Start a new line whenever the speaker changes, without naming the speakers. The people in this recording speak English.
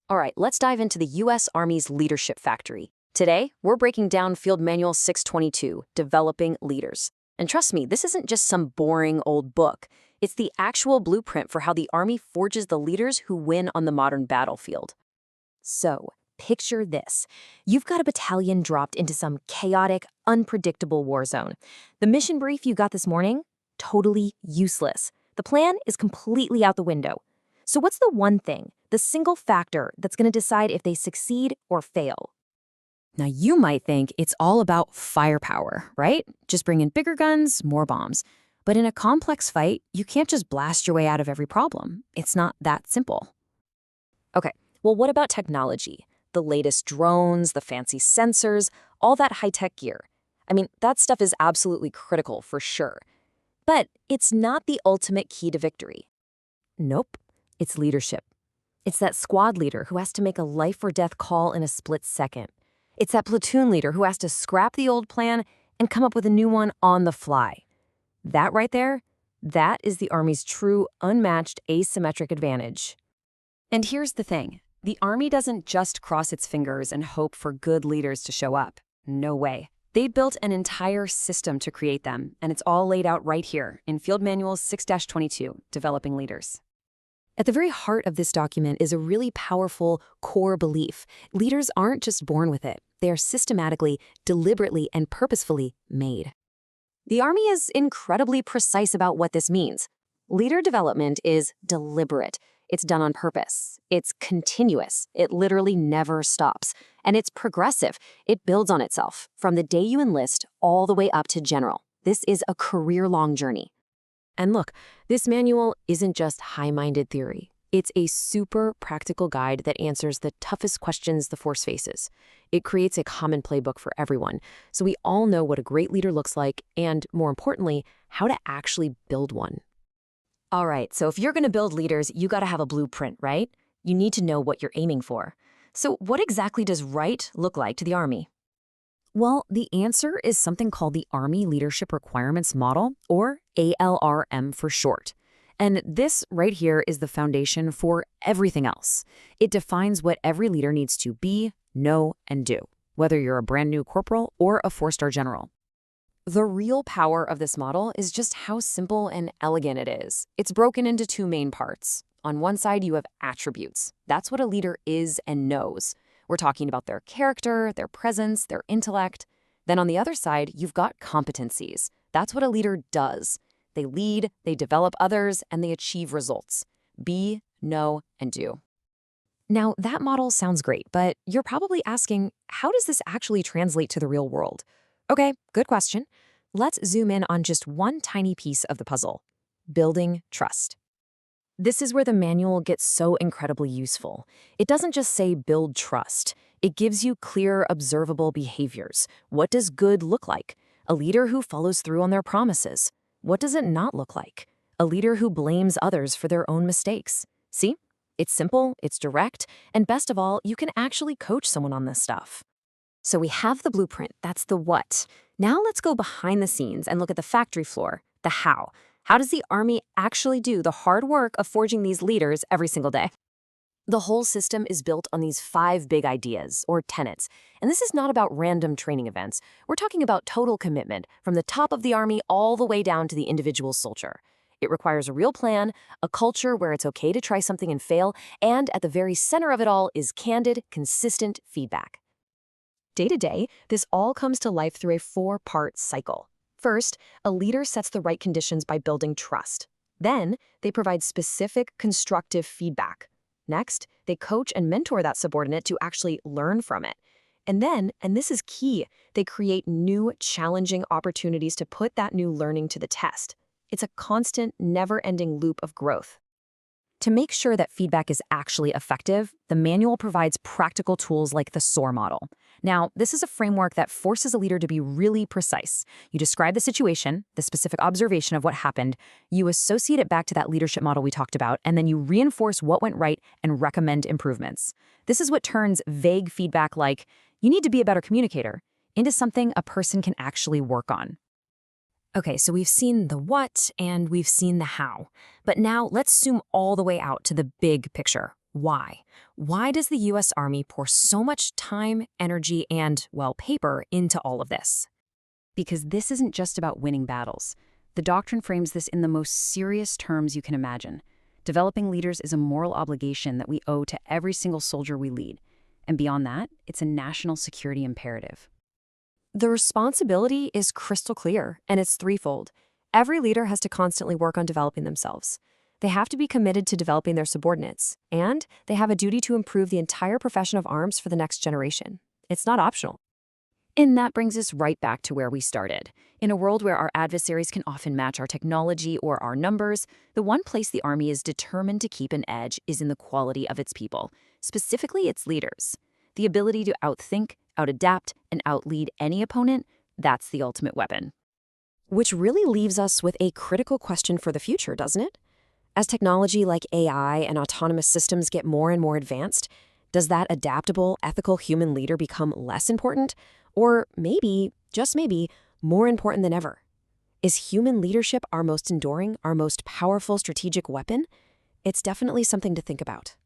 All right, let's dive into the U.S. Army's Leadership Factory. Today, we're breaking down Field Manual 622, Developing Leaders. And trust me, this isn't just some boring old book. It's the actual blueprint for how the Army forges the leaders who win on the modern battlefield. So, picture this. You've got a battalion dropped into some chaotic, unpredictable war zone. The mission brief you got this morning? Totally useless. The plan is completely out the window. So what's the one thing, the single factor that's going to decide if they succeed or fail? Now, you might think it's all about firepower, right? Just bring in bigger guns, more bombs. But in a complex fight, you can't just blast your way out of every problem. It's not that simple. Okay, well, what about technology? The latest drones, the fancy sensors, all that high-tech gear. I mean, that stuff is absolutely critical for sure. But it's not the ultimate key to victory. Nope, it's leadership. It's that squad leader who has to make a life-or-death call in a split second. It's that platoon leader who has to scrap the old plan and come up with a new one on the fly. That right there, that is the Army's true, unmatched, asymmetric advantage. And here's the thing. The Army doesn't just cross its fingers and hope for good leaders to show up. No way. They built an entire system to create them, and it's all laid out right here in Field Manual 6-22, Developing Leaders. At the very heart of this document is a really powerful core belief. Leaders aren't just born with it. They are systematically, deliberately, and purposefully made. The Army is incredibly precise about what this means. Leader development is deliberate. It's done on purpose. It's continuous. It literally never stops. And it's progressive. It builds on itself from the day you enlist all the way up to general. This is a career-long journey. And look, this manual isn't just high-minded theory. It's a super practical guide that answers the toughest questions the force faces. It creates a common playbook for everyone, so we all know what a great leader looks like and, more importantly, how to actually build one. All right, so if you're going to build leaders, you got to have a blueprint, right? You need to know what you're aiming for. So what exactly does right look like to the Army? Well, the answer is something called the Army Leadership Requirements Model, or ALRM for short. And this right here is the foundation for everything else. It defines what every leader needs to be, know, and do, whether you're a brand new corporal or a four-star general. The real power of this model is just how simple and elegant it is. It's broken into two main parts. On one side, you have attributes. That's what a leader is and knows. We're talking about their character, their presence, their intellect. Then on the other side, you've got competencies. That's what a leader does. They lead, they develop others, and they achieve results. Be, know, and do. Now, that model sounds great, but you're probably asking, how does this actually translate to the real world? Okay, good question. Let's zoom in on just one tiny piece of the puzzle: building trust. This is where the manual gets so incredibly useful. It doesn't just say build trust. It gives you clear, observable behaviors. What does good look like? A leader who follows through on their promises. What does it not look like? A leader who blames others for their own mistakes. See? It's simple, it's direct, and best of all, you can actually coach someone on this stuff. So we have the blueprint, that's the what. Now let's go behind the scenes and look at the factory floor, the how. How does the Army actually do the hard work of forging these leaders every single day? The whole system is built on these 5 big ideas, or tenets. And this is not about random training events. We're talking about total commitment, from the top of the Army all the way down to the individual soldier. It requires a real plan, a culture where it's okay to try something and fail, and at the very center of it all is candid, consistent feedback. Day to day, this all comes to life through a 4-part cycle. First, a leader sets the right conditions by building trust. Then, they provide specific, constructive feedback. Next, they coach and mentor that subordinate to actually learn from it. And then, and this is key, they create new, challenging opportunities to put that new learning to the test. It's a constant, never-ending loop of growth. To make sure that feedback is actually effective, the manual provides practical tools like the SOAR model. Now, this is a framework that forces a leader to be really precise. You describe the situation, the specific observation of what happened, you associate it back to that leadership model we talked about, and then you reinforce what went right and recommend improvements. This is what turns vague feedback like, "You need to be a better communicator," into something a person can actually work on. Okay, so we've seen the what and we've seen the how. But now let's zoom all the way out to the big picture.
Why? Why does the U.S. Army pour so much time, energy, and, well, paper into all of this?
Because this isn't just about winning battles. The doctrine frames this in the most serious terms you can imagine. Developing leaders is a moral obligation that we owe to every single soldier we lead. And beyond that, it's a national security imperative.
The responsibility is crystal clear, and it's threefold. Every leader has to constantly work on developing themselves. They have to be committed to developing their subordinates, and they have a duty to improve the entire profession of arms for the next generation. It's not optional.
And that brings us right back to where we started. In a world where our adversaries can often match our technology or our numbers, the one place the Army is determined to keep an edge is in the quality of its people, specifically its leaders. The ability to outthink, outadapt, and outlead any opponent, that's the ultimate weapon.
Which really leaves us with a critical question for the future, doesn't it? As technology like AI and autonomous systems get more and more advanced, does that adaptable, ethical human leader become less important? Or maybe, just maybe, more important than ever? Is human leadership our most enduring, our most powerful strategic weapon? It's definitely something to think about.